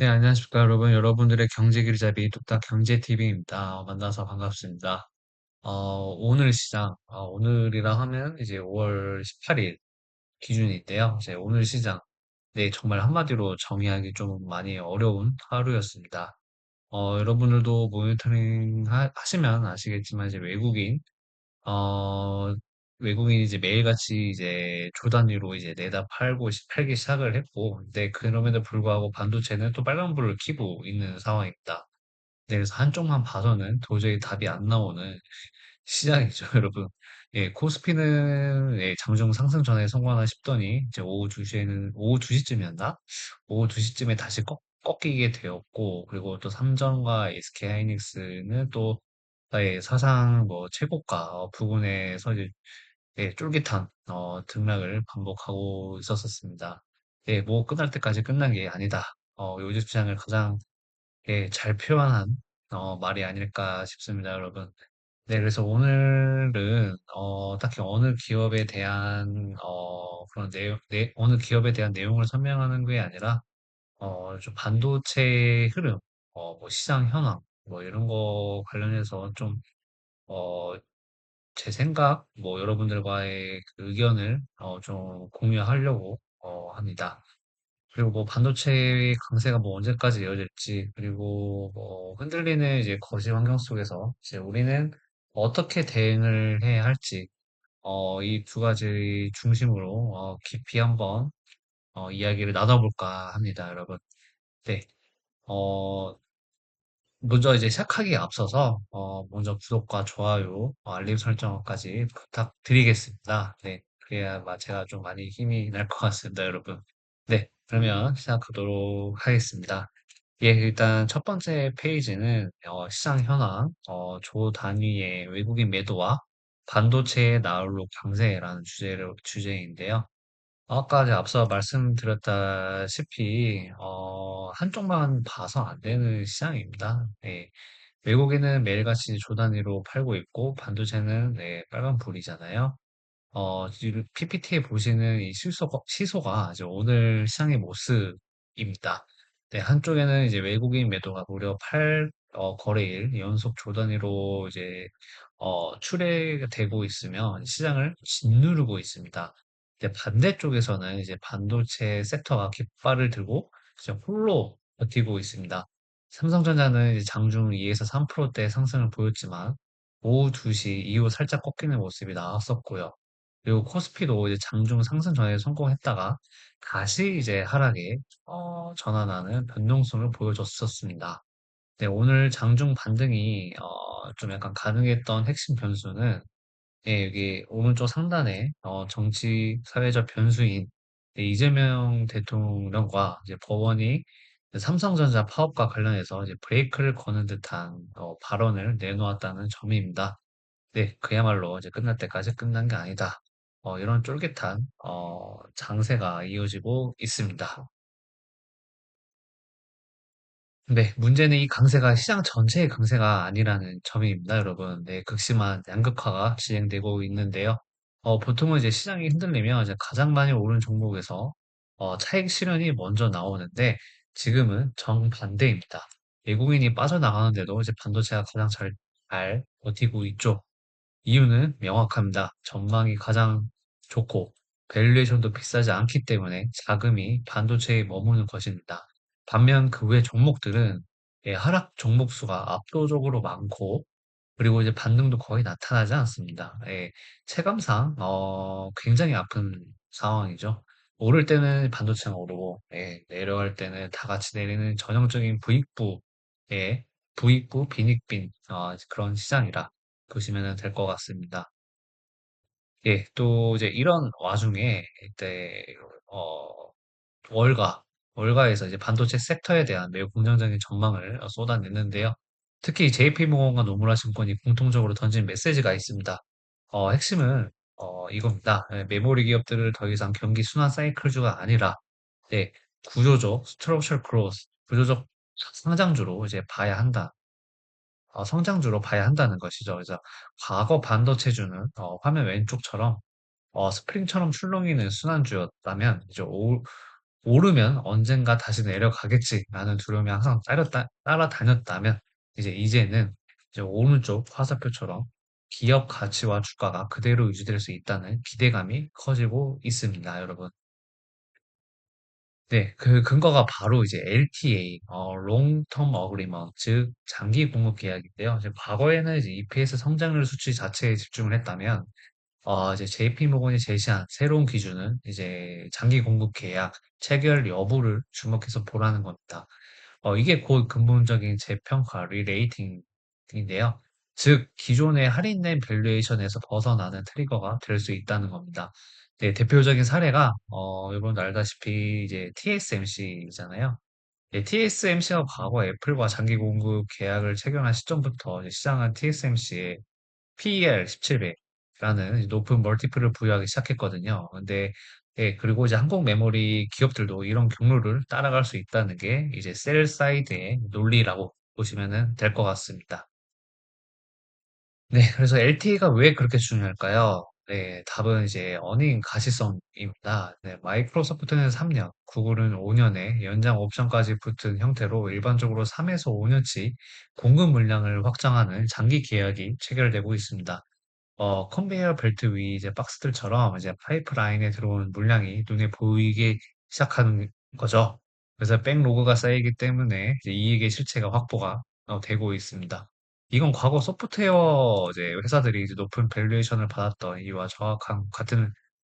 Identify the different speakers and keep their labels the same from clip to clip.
Speaker 1: 네, 안녕하십니까, 여러분. 여러분들의 경제길잡이 뚝딱 경제TV입니다. 만나서 반갑습니다. 오늘 시장, 오늘이라 하면 이제 5월 18일 기준인데요. 이제 오늘 시장, 네, 정말 한마디로 정의하기 좀 많이 어려운 하루였습니다. 여러분들도 모니터링 하시면 아시겠지만, 이제 어, 외국인이 이제 매일같이 이제 조 단위로 이제 내다 팔기 시작을 했고, 근데 그럼에도 불구하고 반도체는 또 빨간불을 켜고 있는 상황입니다. 네, 그래서 한쪽만 봐서는 도저히 답이 안 나오는 시장이죠, 여러분. 예, 코스피는 예, 장중 상승 전에 성공하나 싶더니 이제 오후 2시쯤이었나? 오후 2시쯤에 다시 꺾이게 되었고, 그리고 또 삼성과 SK하이닉스는 또 사상 뭐 최고가 부근에서 이제 예, 쫄깃한 등락을 반복하고 있었습니다. 예, 뭐 끝날 때까지 끝난 게 아니다. 요즘 시장을 가장 예, 잘 표현한 말이 아닐까 싶습니다, 여러분. 네, 그래서 오늘은 딱히 어느 기업에 대한 그런 어느 기업에 대한 내용을 설명하는 게 아니라 좀 반도체 흐름, 뭐 시장 현황, 뭐 이런 거 관련해서 좀 어, 제 생각, 뭐 여러분들과의 그 의견을 좀 공유하려고 합니다. 그리고 뭐 반도체의 강세가 뭐 언제까지 이어질지, 그리고 뭐 흔들리는 이제 거시 환경 속에서 이제 우리는 어떻게 대응을 해야 할지, 이 두 가지 중심으로 깊이 한번 이야기를 나눠볼까 합니다, 여러분. 네. 어, 먼저 이제 시작하기에 앞서서 먼저 구독과 좋아요, 알림 설정까지 부탁드리겠습니다. 네. 그래야 제가 좀 많이 힘이 날 것 같습니다, 여러분. 네. 그러면 시작하도록 하겠습니다. 예, 일단 첫 번째 페이지는 시장 현황, 조 단위의 외국인 매도와 반도체의 나홀로 강세라는 주제인데요. 아까 제가 앞서 말씀드렸다시피 한쪽만 봐서 안 되는 시장입니다. 예. 외국인은 매일같이 조 단위로 팔고 있고 반도체는 네, 빨간 불이잖아요. 지금 PPT에 보시는 이 시소가 이제 오늘 시장의 모습입니다. 네, 한쪽에는 이제 외국인 매도가 무려 8 거래일 연속 조 단위로 이제 출회가 되고 있으며 시장을 짓누르고 있습니다. 근데 반대쪽에서는 이제 반도체 섹터가 깃발을 들고 이제 홀로 버티고 있습니다. 삼성전자는 이제 장중 2에서 3%대 상승을 보였지만 오후 2시 이후 살짝 꺾이는 모습이 나왔었고요. 그리고 코스피도 이제 장중 상승 전에 성공했다가 다시 이제 하락에 전환하는 변동성을 보여줬었습니다. 네, 오늘 장중 반등이 좀 약간 가능했던 핵심 변수는 예, 여기 오른쪽 상단에 정치 사회적 변수인 이재명 대통령과 이제 법원이 삼성전자 파업과 관련해서 이제 브레이크를 거는 듯한 발언을 내놓았다는 점입니다. 네, 그야말로 이제 끝날 때까지 끝난 게 아니다. 이런 쫄깃한 장세가 이어지고 있습니다. 네, 문제는 이 강세가 시장 전체의 강세가 아니라는 점입니다, 여러분. 네, 극심한 양극화가 진행되고 있는데요. 보통은 이제 시장이 흔들리면 이제 가장 많이 오른 종목에서 차익 실현이 먼저 나오는데 지금은 정반대입니다. 외국인이 빠져나가는데도 이제 반도체가 가장 잘 버티고 있죠. 이유는 명확합니다. 전망이 가장 좋고 밸류에이션도 비싸지 않기 때문에 자금이 반도체에 머무는 것입니다. 반면 그 외 종목들은 예, 하락 종목 수가 압도적으로 많고 그리고 이제 반등도 거의 나타나지 않습니다. 예, 체감상 굉장히 아픈 상황이죠. 오를 때는 반도체가 오르고 예, 내려갈 때는 다 같이 내리는 전형적인 부익부 빈익빈 그런 시장이라 보시면 될 것 같습니다. 예, 또 이제 이런 와중에 이때 어, 월가, 월가에서 이제 반도체 섹터에 대한 매우 긍정적인 전망을 쏟아냈는데요. 특히 JP모건과 노무라 증권이 공통적으로 던진 메시지가 있습니다. 핵심은 이겁니다. 예, 메모리 기업들을 더 이상 경기 순환 사이클주가 아니라 예, 구조적 스트럭처럴 크로스, 구조적 상장주로 이제 봐야 한다. 성장주로 봐야 한다는 것이죠. 그래서 과거 반도체주는 화면 왼쪽처럼 스프링처럼 출렁이는 순환주였다면 이제 오르면 언젠가 다시 내려가겠지라는 두려움이 항상 따라다녔다면 이제는 이제 오른쪽 화살표처럼 기업 가치와 주가가 그대로 유지될 수 있다는 기대감이 커지고 있습니다, 여러분. 네, 그 근거가 바로 이제 LTA, Long Term Agreement, 즉 장기 공급 계약인데요. 이제 과거에는 이제 EPS 성장률 수치 자체에 집중을 했다면, 이제 JP 모건이 제시한 새로운 기준은 이제 장기 공급 계약 체결 여부를 주목해서 보라는 겁니다. 이게 곧 근본적인 재평가 리레이팅인데요. 즉, 기존의 할인된 밸류에이션에서 벗어나는 트리거가 될 수 있다는 겁니다. 네, 대표적인 사례가, 여러분 알다시피 이제 TSMC잖아요. 네, TSMC가 과거 애플과 장기 공급 계약을 체결한 시점부터 이제 시장은 TSMC의 PER 17배라는 높은 멀티플을 부여하기 시작했거든요. 근데 예, 그리고 이제 한국 메모리 기업들도 이런 경로를 따라갈 수 있다는 게 이제 셀 사이드의 논리라고 보시면 될 것 같습니다. 네, 그래서 LTA가 왜 그렇게 중요할까요? 네, 답은 이제 어닝 가시성입니다. 네, 마이크로소프트는 3년, 구글은 5년에 연장 옵션까지 붙은 형태로 일반적으로 3에서 5년치 공급 물량을 확장하는 장기 계약이 체결되고 있습니다. 컨베이어 벨트 위 이제 박스들처럼 이제 파이프라인에 들어오는 물량이 눈에 보이기 시작하는 거죠. 그래서 백로그가 쌓이기 때문에 이제 이익의 실체가 확보가 되고 있습니다. 이건 과거 소프트웨어 이제 회사들이 이제 높은 밸류에이션을 받았던 이와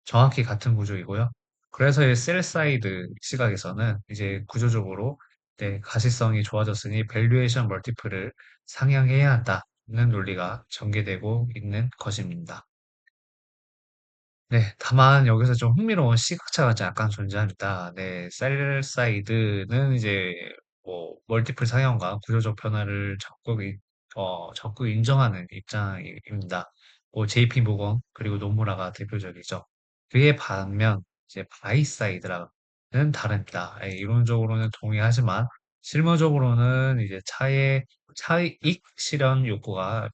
Speaker 1: 정확히 같은 구조이고요. 그래서 이 셀 사이드 시각에서는 이제 구조적으로 네, 가시성이 좋아졌으니 밸류에이션 멀티플을 상향해야 한다는 논리가 전개되고 있는 것입니다. 네, 다만 여기서 좀 흥미로운 시각차가 약간 존재합니다. 네, 셀 사이드는 이제 뭐 멀티플 상향과 구조적 변화를 적극 인정하는 입장입니다. 뭐 JP 모건 그리고 노무라가 대표적이죠. 그에 반면 이제 바이 사이드라는 다릅니다. 예, 이론적으로는 동의하지만 실무적으로는 이제 차익 실현 욕구가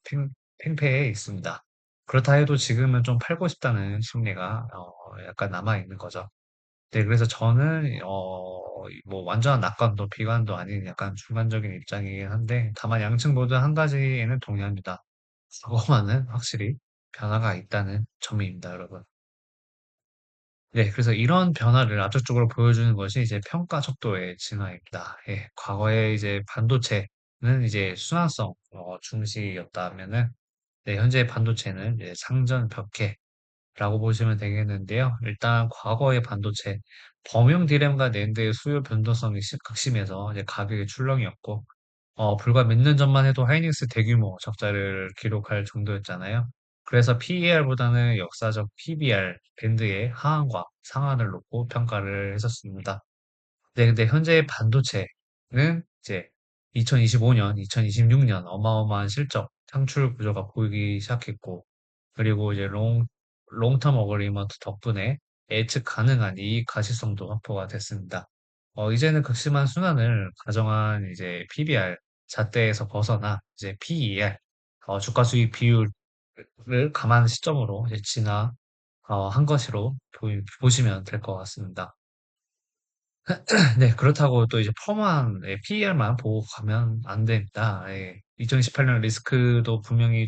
Speaker 1: 팽배해 있습니다. 그렇다 해도 지금은 좀 팔고 싶다는 심리가 약간 남아 있는 거죠. 네, 그래서 저는 뭐 완전한 낙관도 비관도 아닌 약간 중간적인 입장이긴 한데 다만 양측 모두 한 가지에는 동의합니다. 과거와는 확실히 변화가 있다는 점입니다, 여러분. 네, 그래서 이런 변화를 압축적으로 보여주는 것이 이제 평가 속도의 진화입니다. 예, 과거에 이제 반도체는 이제 순환성 중시였다면은 네, 현재 반도체는 이제 상전 벽해라고 보시면 되겠는데요. 일단 과거의 반도체 범용 디램과 낸드의 수요 변동성이 극심해서 이제 가격의 출렁이었고 불과 몇 년 전만 해도 하이닉스 대규모 적자를 기록할 정도였잖아요. 그래서 PER보다는 역사적 PBR 밴드의 하한과 상한을 놓고 평가를 했었습니다. 네, 근데 현재 반도체는 이제 2025년, 2026년 어마어마한 실적, 창출 구조가 보이기 시작했고, 그리고 이제 롱텀 어그리먼트 덕분에 예측 가능한 이익 가시성도 확보가 됐습니다. 이제는 극심한 순환을 가정한 이제 PBR 잣대에서 벗어나 이제 PER, 주가 수익 비율을 감안한 시점으로 이제 한 것으로 보시면 될 것 같습니다. 네, 그렇다고 또 이제 PER만 보고 가면 안 됩니다. 예. 2028년 리스크도 분명히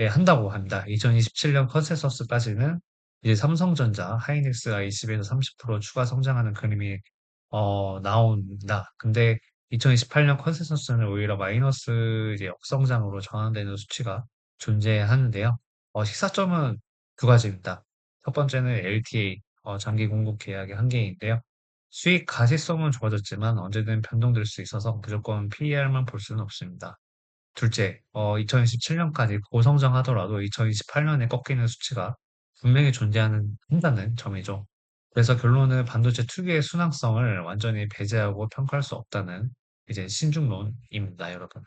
Speaker 1: 한다고 합니다. 2027년 컨센서스까지는 이제 삼성전자, 하이닉스가 20에서 30% 추가 성장하는 그림이 나온다. 근데 2028년 컨센서스는 오히려 마이너스 이제 역성장으로 전환되는 수치가 존재하는데요. 식사점은 두 가지입니다. 첫 번째는 LTA, 장기 공급 계약의 한계인데요. 수익 가시성은 좋아졌지만 언제든 변동될 수 있어서 무조건 PER만 볼 수는 없습니다. 둘째, 2027년까지 고성장하더라도 2028년에 꺾이는 수치가 분명히 한다는 점이죠. 그래서 결론은 반도체 특유의 순항성을 완전히 배제하고 평가할 수 없다는 이제 신중론입니다, 여러분.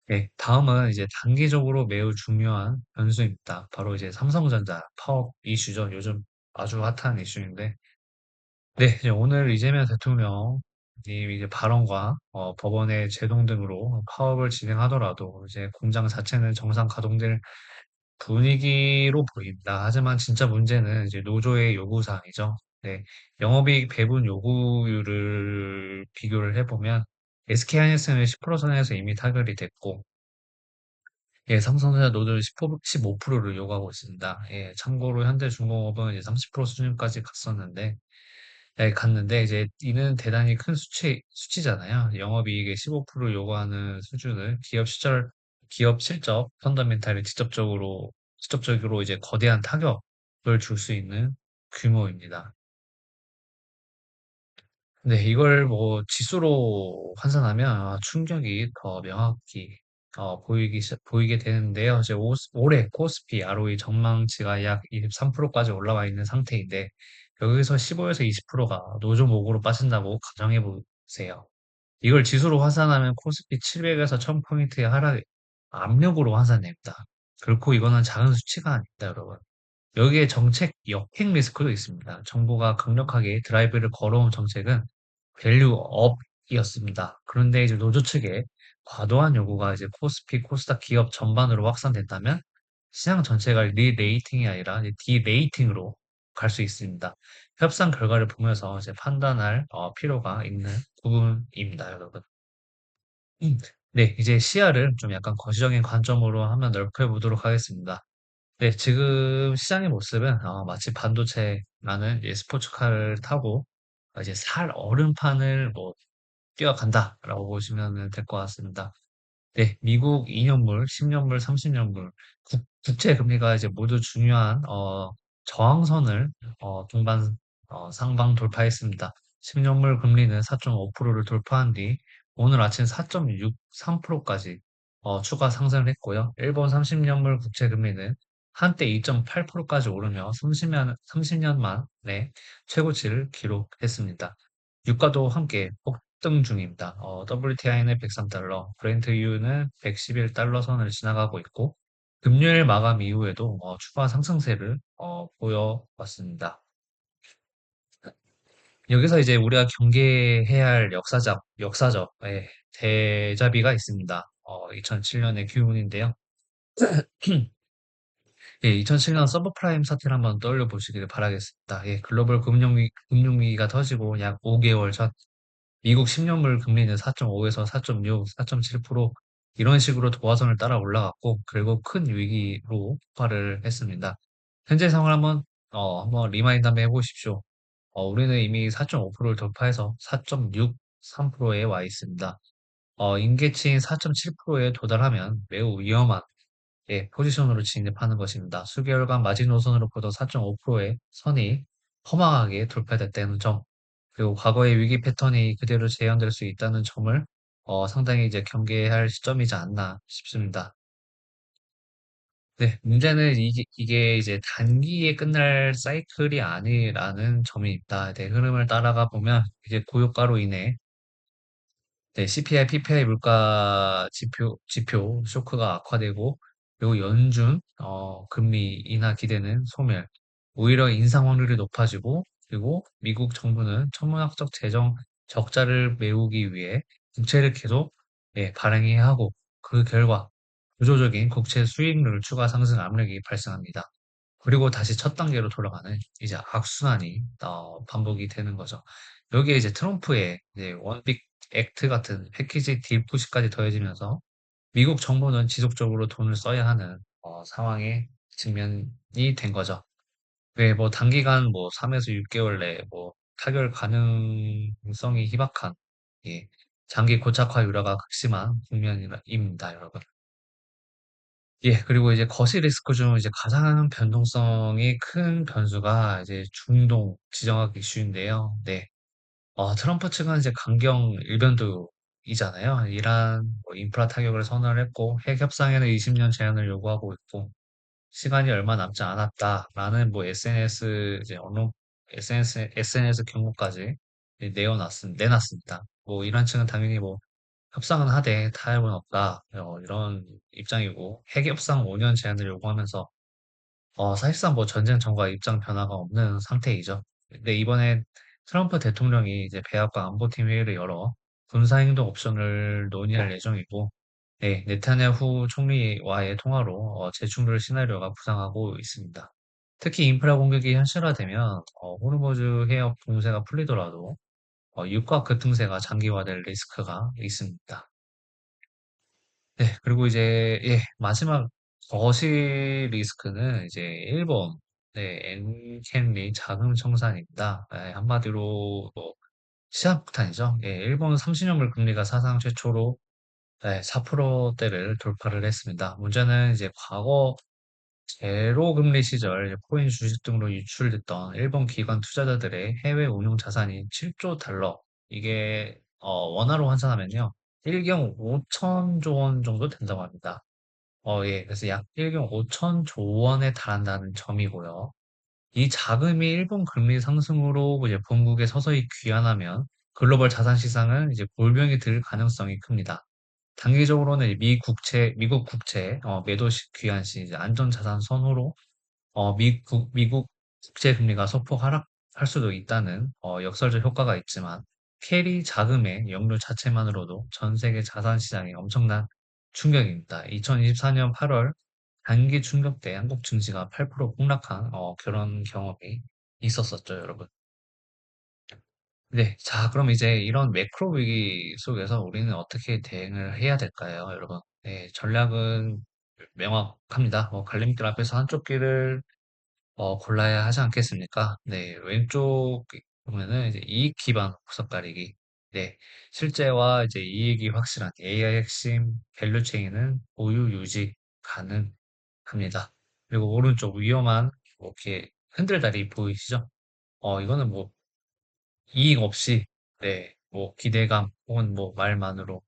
Speaker 1: 네, 다음은 이제 단기적으로 매우 중요한 변수입니다. 바로 이제 삼성전자 파업 이슈죠. 요즘 아주 핫한 이슈인데, 네, 이제 오늘 이재명 대통령이 이제 발언과 법원의 제동 등으로 파업을 진행하더라도 이제 공장 자체는 정상 가동될 분위기로 보입니다. 하지만 진짜 문제는 이제 노조의 요구사항이죠. 네, 영업이익 배분 요구율을 비교를 해보면 SK하이닉스는 10% 선에서 이미 타결이 됐고, 예, 삼성전자 노조 15%를 요구하고 있습니다. 예, 참고로 현대중공업은 이제 30% 수준까지 갔었는데, 예, 갔는데 이제 이는 대단히 큰 수치잖아요. 영업이익의 15% 요구하는 수준을 기업 실적 펀더멘탈에 직접적으로 이제 거대한 타격을 줄 수 있는 규모입니다. 네, 이걸 뭐 지수로 환산하면 충격이 더 명확히 보이게 되는데요. 이제 올해 코스피 ROE 전망치가 약 23%까지 올라와 있는 상태인데 여기서 15에서 20%가 노조목으로 빠진다고 가정해 보세요. 이걸 지수로 환산하면 코스피 700에서 1000포인트의 하락 압력으로 환산됩니다. 결코 이거는 작은 수치가 아닙니다, 여러분. 여기에 정책 역행 리스크도 있습니다. 정부가 강력하게 드라이브를 걸어온 정책은 밸류업이었습니다. 그런데 이제 노조 측에 과도한 요구가 이제 코스피, 코스닥 기업 전반으로 확산된다면 시장 전체가 리레이팅이 아니라 이제 디레이팅으로 갈 수 있습니다. 협상 결과를 보면서 이제 판단할 필요가 있는 부분입니다, 여러분. 음, 네, 이제 시야를 좀 약간 거시적인 관점으로 한번 넓혀 보도록 하겠습니다. 네, 지금 시장의 모습은 마치 반도체라는 이제 스포츠카를 타고 이제 살 얼음판을 뭐 뛰어간다라고 보시면 될 것 같습니다. 네, 미국 2년물, 10년물, 30년물 국채 금리가 이제 모두 중요한 저항선을 동반 상방 돌파했습니다. 10년물 금리는 4.5%를 돌파한 뒤 오늘 아침 4.63%까지 추가 상승을 했고요. 일본 30년물 국채 금리는 한때 2.8%까지 오르며 30년 만에 최고치를 기록했습니다. 유가도 함께 폭등 중입니다. WTI는 103달러, 브렌트유는 111달러 선을 지나가고 있고, 금요일 마감 이후에도 추가 상승세를 보여왔습니다. 여기서 이제 우리가 경계해야 할 역사적 대자비가 있습니다. 2007년의 기운인데요. 예, 2007년 서브프라임 사태를 한번 떠올려 보시길 바라겠습니다. 예, 글로벌 금융위기가 터지고 약 5개월 전 미국 10년물 금리는 4.5에서 4.6, 4.7% 이런 식으로 도화선을 따라 올라갔고 결국 큰 위기로 폭발을 했습니다. 현재 상황을 한번 리마인드 한번 해보십시오. 우리는 이미 4.5%를 돌파해서 4.63%에 와 있습니다. 임계치인 4.7%에 도달하면 매우 위험한 포지션으로 진입하는 것입니다. 수개월간 마지노선으로 보던 4.5%의 선이 허망하게 돌파됐다는 점, 그리고 과거의 위기 패턴이 그대로 재현될 수 있다는 점을 상당히 이제 경계해야 할 시점이지 않나 싶습니다. 네, 문제는 이게 이제 단기에 끝날 사이클이 아니라는 점입니다. 네, 흐름을 따라가 보면 이제 고효과로 인해 네, CPI, PPI 물가 지표 쇼크가 악화되고, 그리고 연준, 금리 인하 기대는 소멸, 오히려 인상 확률이 높아지고, 그리고 미국 정부는 천문학적 재정 적자를 메우기 위해 국채를 계속 발행해야 하고, 그 결과 구조적인 국채 수익률 추가 상승 압력이 발생합니다. 그리고 다시 첫 단계로 돌아가는 이제 악순환이 반복이 되는 거죠. 여기에 이제 트럼프의 이제 원빅 액트 같은 패키지 딜 푸시까지 더해지면서 미국 정부는 지속적으로 돈을 써야 하는 상황에 직면이 된 거죠. 네, 뭐 단기간 뭐 3에서 6개월 내에 뭐 타결 가능성이 희박한 예, 장기 고착화 우려가 극심한 국면입니다, 여러분. 예, 그리고 이제 거시 리스크 중 이제 가장 변동성이 큰 변수가 이제 중동 지정학 이슈인데요. 네. 트럼프 측은 이제 강경 일변도이잖아요. 이란 뭐 인프라 타격을 선언했고 핵 협상에는 20년 제한을 요구하고 있고 시간이 얼마 남지 않았다라는 뭐 SNS 이제 언론 SNS 경고까지 내놨습니다. 뭐 이란 측은 당연히 뭐 협상은 하되 타협은 없다 이런 입장이고 핵 협상 5년 제한을 요구하면서 사실상 뭐 전쟁 전과 입장 변화가 없는 상태이죠. 근데 이번에 트럼프 대통령이 이제 백악관 안보팀 회의를 열어 군사행동 옵션을 논의할 예정이고, 네, 네타냐후 총리와의 통화로 재충돌 시나리오가 부상하고 있습니다. 특히 인프라 공격이 현실화되면 호르무즈 해협 봉쇄가 풀리더라도 유가 급등세가 장기화될 리스크가 있습니다. 네, 그리고 이제 마지막 거시 리스크는 이제 일본 엔켄리 자금 청산입니다. 한마디로 뭐 시한폭탄이죠. 일본 30년물 금리가 사상 최초로 4%대를 돌파를 했습니다. 문제는 이제 과거 제로 금리 시절 이제 코인 주식 등으로 유출됐던 일본 기관 투자자들의 해외 운용 자산이 7조 달러. 이게 원화로 환산하면요. 1경 5천조 원 정도 된다고 합니다. 그래서 약 1경 5천조 원에 달한다는 점이고요. 이 자금이 일본 금리 상승으로 이제 본국에 서서히 귀환하면 글로벌 자산 시장은 이제 골병이 들 가능성이 큽니다. 단기적으로는 미국 국채 매도 귀환 시 이제 안전자산 선호로 미국 국제 금리가 소폭 하락할 수도 있다는 역설적 효과가 있지만 캐리 자금의 역류 자체만으로도 전 세계 자산 시장에 엄청난 충격입니다. 2024년 8월 단기 충격 때 한국 증시가 8% 폭락한 그런 경험이 있었었죠, 여러분. 네, 자, 그럼 이제 이런 매크로 위기 속에서 우리는 어떻게 대응을 해야 될까요, 여러분? 네, 전략은 명확합니다. 갈림길 앞에서 한쪽 길을 골라야 하지 않겠습니까? 네, 왼쪽 보면은 이제 이익 기반 분석 가리기. 네, 실제와 이제 이익이 확실한 AI 핵심 밸류 체인은 보유 유지 가능합니다. 그리고 오른쪽 위험한 이렇게 흔들다리 보이시죠? 이거는 뭐 이익 없이 뭐 기대감 혹은 뭐 말만으로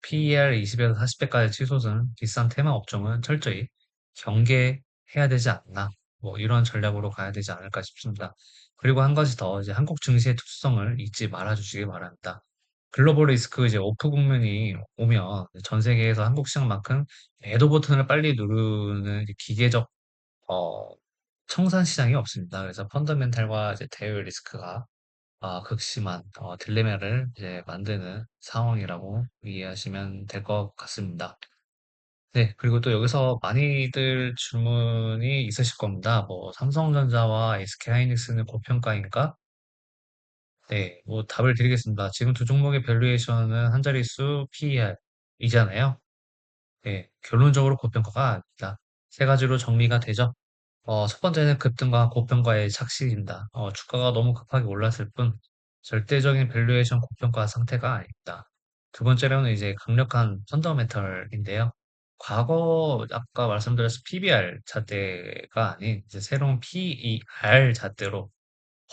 Speaker 1: PER 20에서 40배까지 치솟은 비싼 테마 업종은 철저히 경계해야 되지 않나. 뭐 이런 전략으로 가야 되지 않을까 싶습니다. 그리고 한 가지 더 이제 한국 증시의 특수성을 잊지 말아 주시기 바랍니다. 글로벌 리스크 이제 오프 국면이 오면 전 세계에서 한국 시장만큼 매도 버튼을 빨리 누르는 이제 기계적 어, 청산 시장이 없습니다. 그래서 펀더멘탈과 이제 대외 리스크가 극심한 딜레마를 이제 만드는 상황이라고 이해하시면 될 것 같습니다. 네, 그리고 또 여기서 많이들 질문이 있으실 겁니다. 뭐 삼성전자와 SK하이닉스는 고평가인가? 네, 뭐 답을 드리겠습니다. 지금 두 종목의 밸류에이션은 한 자릿수 PER이잖아요. 네, 결론적으로 고평가가 아닙니다. 세 가지로 정리가 되죠. 첫 번째는 급등과 고평가의 착시입니다. 주가가 너무 급하게 올랐을 뿐 절대적인 밸류에이션 고평가 상태가 아닙니다. 두 번째로는 이제 강력한 펀더멘털인데요. 과거 아까 말씀드렸을 PBR 잣대가 아닌 이제 새로운 PER 잣대로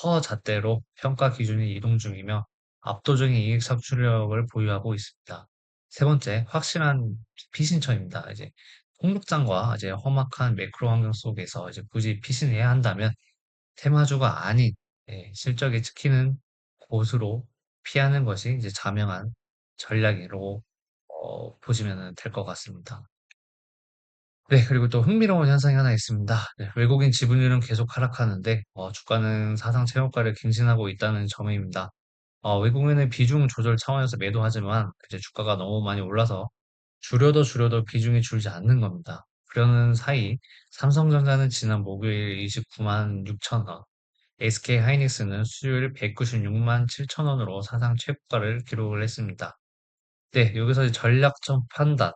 Speaker 1: 허 잣대로 평가 기준이 이동 중이며 압도적인 이익 창출력을 보유하고 있습니다. 세 번째, 확실한 피신처입니다. 이제 폭력장과 이제 험악한 매크로 환경 속에서 이제 굳이 피신해야 한다면 테마주가 아닌 실적에 찍히는 곳으로 피하는 것이 이제 자명한 전략으로 보시면 될 것 같습니다. 네, 그리고 또 흥미로운 현상이 하나 있습니다. 네, 외국인 지분율은 계속 하락하는데 주가는 사상 최고가를 갱신하고 있다는 점입니다. 외국인의 비중 조절 차원에서 매도하지만 이제 주가가 너무 많이 올라서 줄여도 비중이 줄지 않는 겁니다. 그러는 사이 삼성전자는 지난 목요일 29만 6천 원, SK 하이닉스는 수요일 196만 7천 원으로 사상 최고가를 기록을 했습니다. 네, 여기서 이제 전략적 판단.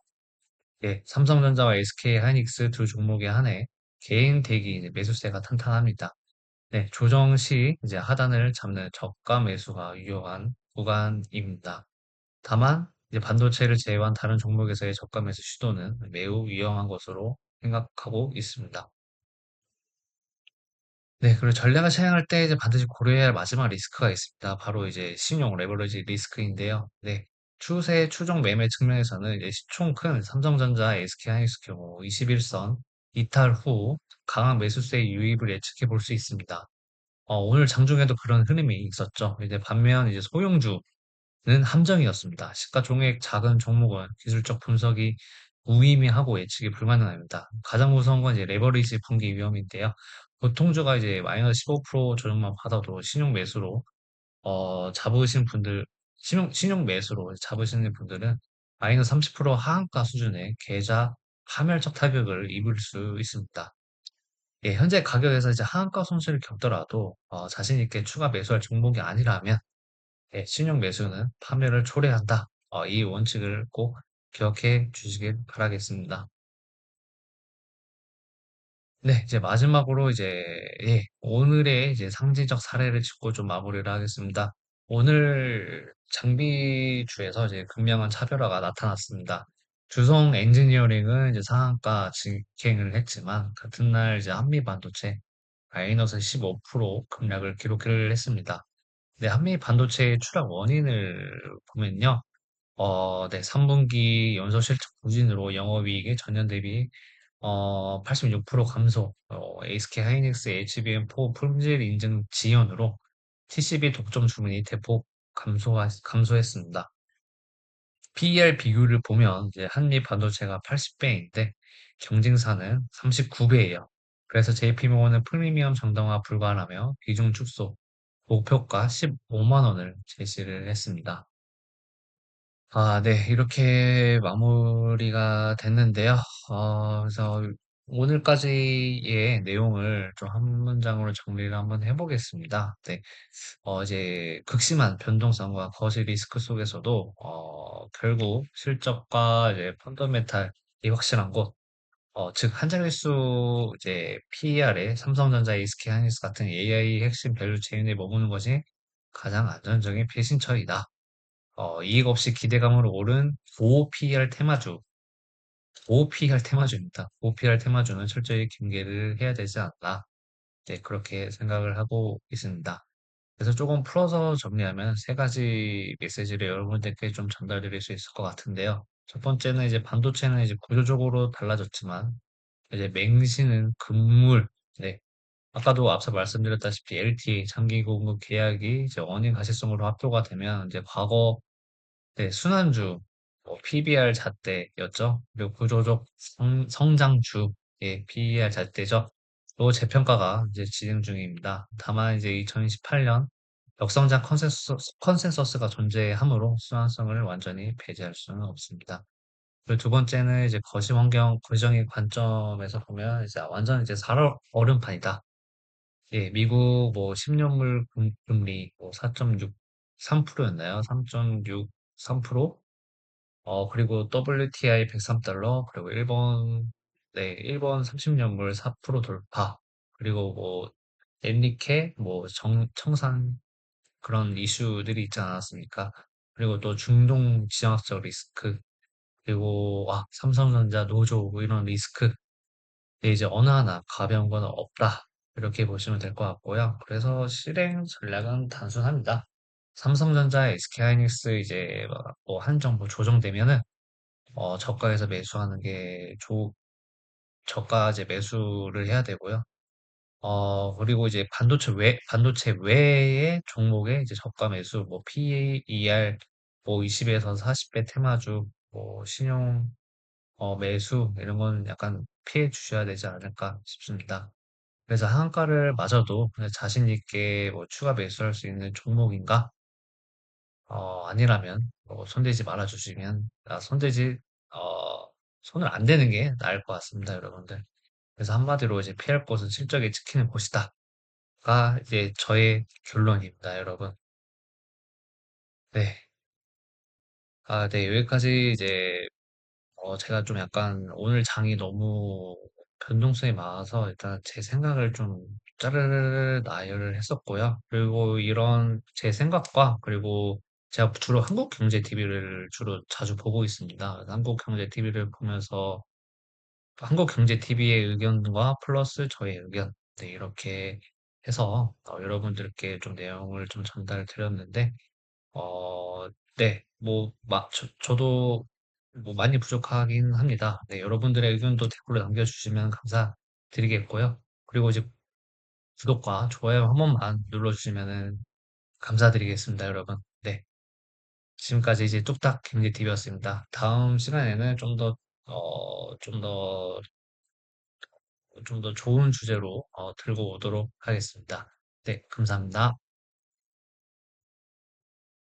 Speaker 1: 삼성전자와 SK 하이닉스 두 종목에 한해 개인 대기 이제 매수세가 탄탄합니다. 네, 조정 시 이제 하단을 잡는 저가 매수가 유효한 구간입니다. 다만 이제 반도체를 제외한 다른 종목에서의 저가 매수 시도는 매우 위험한 것으로 생각하고 있습니다. 네, 그리고 전략을 차양할 때 이제 반드시 고려해야 할 마지막 리스크가 있습니다. 바로 이제 신용 레버리지 리스크인데요. 네, 추세 추종 매매 측면에서는 이제 시총 큰 삼성전자, SK하이닉스 경우 21선 이탈 후 강한 매수세 유입을 예측해 볼 수 있습니다. 오늘 장중에도 그런 흐름이 있었죠. 이제 반면 이제 소형주는 함정이었습니다. 시가총액 작은 종목은 기술적 분석이 무의미하고 예측이 불가능합니다. 가장 무서운 건 이제 레버리지 분기 위험인데요. 보통주가 이제 마이너스 15% 조정만 받아도 신용 매수로 잡으시는 분들은 마이너스 30% 하한가 수준의 계좌 파멸적 타격을 입을 수 있습니다. 예, 현재 가격에서 이제 하한가 손실을 겪더라도 자신 있게 추가 매수할 종목이 아니라면 예, 신용 매수는 판매를 초래한다. 이 원칙을 꼭 기억해 주시길 바라겠습니다. 네, 이제 마지막으로 이제 예, 오늘의 이제 상징적 사례를 짚고 좀 마무리를 하겠습니다. 오늘 장비주에서 이제 극명한 차별화가 나타났습니다. 주성 엔지니어링은 이제 상한가 직행을 했지만 같은 날 이제 한미 반도체 마이너스 15% 급락을 기록을 했습니다. 네, 한미 반도체의 추락 원인을 보면요. 네, 3분기 연속 실적 부진으로 영업이익이 전년 대비 86% 감소, SK 하이닉스 HBM4 품질 인증 지연으로 TCB 독점 주문이 대폭 감소했습니다. PER 비교를 보면 이제 한미 반도체가 80배인데 경쟁사는 39배예요. 그래서 JP모건은 프리미엄 정당화 불가하라며 비중 축소, 목표가 15만 원을 제시를 했습니다. 네. 이렇게 마무리가 됐는데요. 그래서 오늘까지의 내용을 좀 한 문장으로 정리를 한번 해보겠습니다. 네. 이제 극심한 변동성과 거시 리스크 속에서도, 결국 실적과 이제 펀더멘탈이 확실한 곳, 즉, 한자릿수 이제 PER에 삼성전자, SK하이닉스 같은 AI 핵심 밸류 체인에 머무는 것이 가장 안전적인 필신처이다. 이익 없이 기대감으로 오른 고PER 테마주, 고PER 테마주입니다. 고PER 테마주는 철저히 경계를 해야 되지 않나. 네, 그렇게 생각을 하고 있습니다. 그래서 조금 풀어서 정리하면 세 가지 메시지를 여러분들께 좀 전달드릴 수 있을 것 같은데요. 첫 번째는 이제 반도체는 이제 구조적으로 달라졌지만, 이제 맹신은 금물, 네. 아까도 앞서 말씀드렸다시피 LTA 장기 공급 계약이 이제 원인 가시성으로 합도가 되면 이제 과거 네, 순환주, PBR 잣대였죠. 그리고 구조적 성장주의 PER 잣대죠. 또 재평가가 이제 진행 중입니다. 다만 이제 2028년 역성장 컨센서스가 존재하므로 순환성을 완전히 배제할 수는 없습니다. 그리고 두 번째는 이제 거시 환경 고정의 관점에서 보면 이제 완전 이제 살 얼음판이다. 예, 미국 뭐 10년물 금리 뭐 4.63%였나요? 3.63%? 그리고 WTI 103달러, 그리고 네, 일본 30년물 4% 돌파, 그리고 뭐, 엔리케, 뭐, 청산, 그런 이슈들이 있지 않았습니까? 그리고 또 중동 지정학적 리스크, 그리고, 삼성전자 노조, 뭐 이런 리스크, 근데 이제 어느 하나 가벼운 건 없다. 이렇게 보시면 될 것 같고요. 그래서 실행 전략은 단순합니다. 삼성전자, SK하이닉스 이제 뭐 한정부 조정되면은 저가에서 매수하는 게 저가 이제 매수를 해야 되고요. 그리고 이제 반도체 외의 종목에 이제 저가 매수, 뭐 PER 뭐 20에서 40배 테마주, 뭐 신용 매수 이런 건 약간 피해 주셔야 되지 않을까 싶습니다. 그래서 한가를 맞아도 그냥 자신 있게 뭐 추가 매수할 수 있는 종목인가? 아니라면 손대지 말아 주시면 손을 안 대는 게 나을 것 같습니다, 여러분들. 그래서 한마디로 이제 피할 곳은 실적에 찍히는 곳이다가 이제 저의 결론입니다, 여러분. 네. 네, 여기까지 이제 제가 좀 약간 오늘 장이 너무 변동성이 많아서 일단 제 생각을 좀 짜르르르 나열을 했었고요. 그리고 이런 제 생각과 그리고 제가 주로 한국경제TV를 주로 자주 보고 있습니다. 한국경제TV를 보면서 한국경제TV의 의견과 플러스 저의 의견, 네, 이렇게 해서 여러분들께 좀 내용을 좀 전달 드렸는데, 어, 네, 뭐, 저도 뭐 많이 부족하긴 합니다. 네, 여러분들의 의견도 댓글로 남겨주시면 감사드리겠고요. 그리고 이제 구독과 좋아요 한 번만 눌러주시면은 감사드리겠습니다, 여러분. 네, 지금까지 이제 뚝딱 김리TV였습니다. 다음 시간에는 좀 더 좋은 주제로 들고 오도록 하겠습니다. 네, 감사합니다.